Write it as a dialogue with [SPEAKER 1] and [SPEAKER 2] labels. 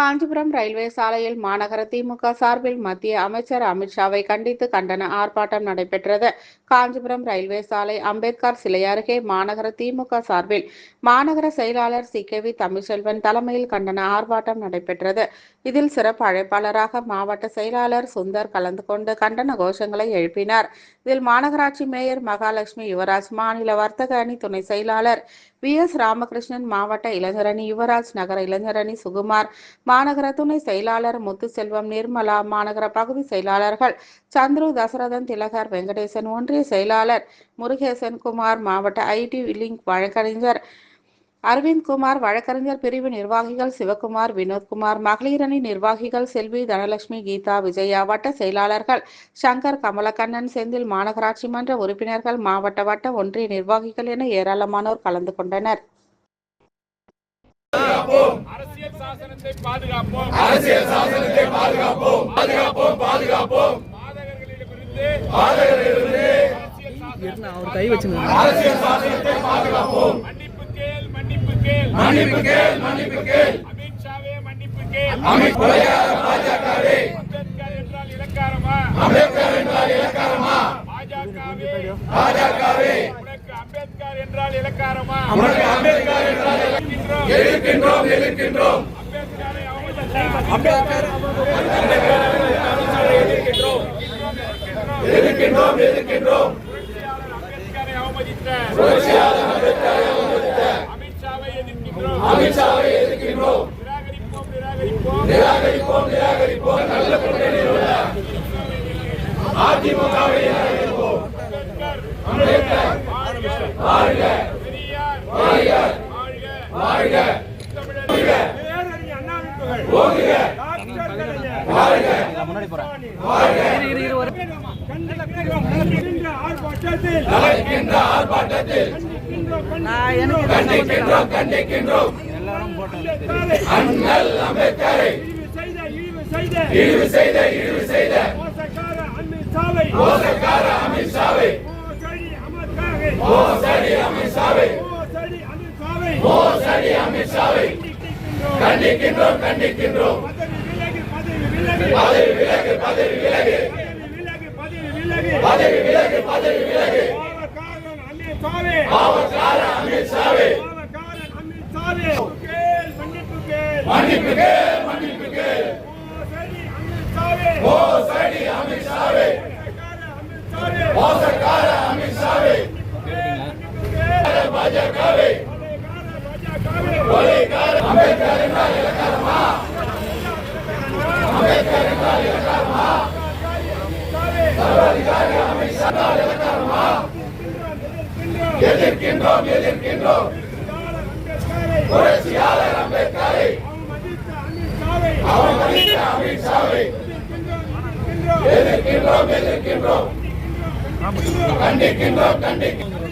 [SPEAKER 1] Kanchipuram railway சாலையில் மாநகர திமுக சார்பில் மத்திய அமைச்சர் அமித்ஷாவை கண்டித்து கண்டன ஆர்ப்பாட்டம் நடைபெற்றது. காஞ்சிபுரம் ரயில்வே சாலை அம்பேத்கர் சிலை அருகே மாநகர திமுக சார்பில் மாநகர செயலாளர் சி.கே.வி. தமிழ்செல்வன் தலைமையில் கண்டன ஆர்ப்பாட்டம் நடைபெற்றது. இதில் சிறப்பு அழைப்பாளராக மாவட்ட செயலாளர் சுந்தர் கலந்து கொண்டு கண்டன கோஷங்களை எழுப்பினார். இதில் மாநகராட்சி மேயர் மகாலட்சுமி யுவராஜ், மாநில வர்த்தக அணி துணை செயலாளர் வி.எஸ். ராமகிருஷ்ணன், மாவட்ட இளைஞரணி யுவராஜ், நகர இளைஞரணி சுகுமார், மாநகர துணை செயலாளர் முத்துசெல்வம், நிர்மலா, மாநகர பகுதி செயலாளர்கள் சந்துரு, தசரதன், திலகர், வெங்கடேசன், ஒன்றிய செயலாளர் முருகேசன் குமார், மாவட்ட ஐடி லிங்க் வழக்கறிஞர் அரவிந்த்குமார், வழக்கறிஞர் பிரிவு நிர்வாகிகள் சிவகுமார், வினோத்குமார், மகளிரணி நிர்வாகிகள் செல்வி, தனலட்சுமி, கீதா, விஜயா, வட்ட செயலாளர்கள் சங்கர், கமலக்கண்ணன், செந்தில், மாநகராட்சி மன்ற உறுப்பினர்கள், மாவட்ட வட்ட ஒன்றிய நிர்வாகிகள் என ஏராளமானோர் கலந்து கொண்டனர்.
[SPEAKER 2] அரசியல் சாசனத்தை பாதுகாப்போம், அரசியல் சாசனத்தை பாதுகாப்போம், பாதுகாப்போம், பாதுகாப்போம். பாதகர்களிலிருந்து
[SPEAKER 3] அவர் கை வச்சுங்க.
[SPEAKER 2] அரசியல் சாசனத்தை பாதுகாப்போம். மன்னிப்பு கேள், மன்னிப்பு கேள், மன்னிப்பு கேள், மன்னிப்பு கேள். அமித்ஷாவே மன்னிப்பு கேள். பாஜகவே அம்பேத்கர் என்றால் இலக்காரமா? அம்பேத்கர் என்றால் இலக்காரமா? பாஜகவே உனக்கு அம்பேத்கர் என்றால் இலக்காரமா? உனக்கு அம்பேத்கர் என்றால் எதிர்க்கின்றோம், எதிர்க்கின்றோம். அம்பேத்கர் எதிர்க்கின்றோம், எதிர்க்கின்றோம், எதிர்க்கின்றோம். அம்பேத்கரை அவமதித்த அமித்ஷாவை எதிர்க்கின்றோம், அமித்ஷாவை எதிர்க்கின்றோம். நிராகரிப்போம், நிராகரிப்போம், நிராகரிப்போம், நிராகரிப்போம். நல்ல கூட்டணியில் உள்ள அதிமுகவை நிராகரிப்போம். அம்பேத்கர் வாழ்க, பெரியார் வாழ்க, வாழ்க, தமிழர் வாழ்க, வாழ்க, முன்னாடி போறேன். ஆர்ப்பாட்டத்தில் கண்டிக்கின்றோம், கண்டிக்கின்றோம். அண்ணல் அம்பேத்கரை இழிவு செய்த மோசக்கார அமித்ஷாவை, மோசடி அமித்ஷாவை, மோசடி அமித்ஷாவை கண்டிக்கின்றோம், கண்டிக்கின்றோம். பதவி விலகு, பதவி விலகு, பதவி விலகு, பதவி விலகு. பாவக்கார அமித்ஷாவே, மன்னிப்பு கேள், மன்னிப்பு கேள். மோசடி அமித்ஷாவே, மோசக்கார அமித்ஷாவே, பாஜகவே கொலைகார. அம்பேத்கர் என்றால் இலக்காரமா? அம்பேத்கர் என்றால் இலக்காரமா? சர்வாதிகாரி அமித்ஷா என்றால் இலக்காரமா? எதிர்க்கின்றோம், எதிர்க்கின்றோம். புரட்சியாளர் அம்பேத்கரை அவமதித்த அமித்ஷாவை எதிர்க்கின்றோம், எதிர்க்கின்றோம். கண்டிக்கின்றோம், கண்டிக்கின்றோம்.